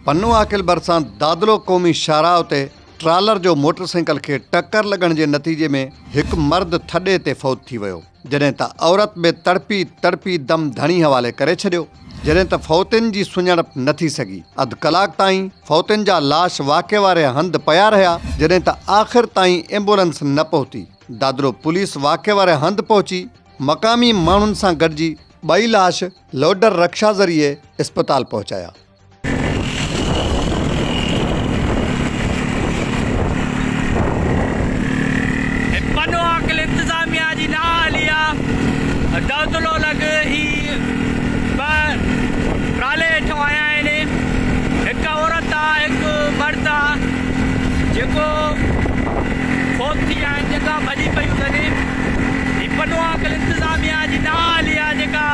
पन्नू आकिल भरिसां दादलो क़ौमी शाहराह ते ट्रालर जो मोटरसाइकिल खे टक्कर लॻण जे नतीजे में हिकु मर्द थॾे ते फौत थी वियो, जॾहिं त औरत में तड़पी तड़पी दम धणी हवाले करे छॾियो। जॾहिं त फौतिन जी सुञाणप न थी सघी। अधु कलाक ताईं फौतिन जा लाश वाक़े वारे हंधि पिया रहिया, जॾहिं त आख़िर ताईं एम्बुलेंस न पहुती। दादरो पुलिस वाक़े वारे हंधि पहुची मक़ामी माण्हुनि सां गॾिजी ॿई लाश लोडर रक्षा ज़रिए इस्पताल पहुचाया। पन्नू आकिल इंतज़ामिया जी नालिया दादलो लॻ ही ट्राले हेठों आया आहिनि। हिकु औरत आहे, हिकु मर्द आहे जेको फौत थी विया आहिनि, जेका भॼी पियूं अथनि। ही पन्नू आकिल इंतज़ामिया जी नालिया जेका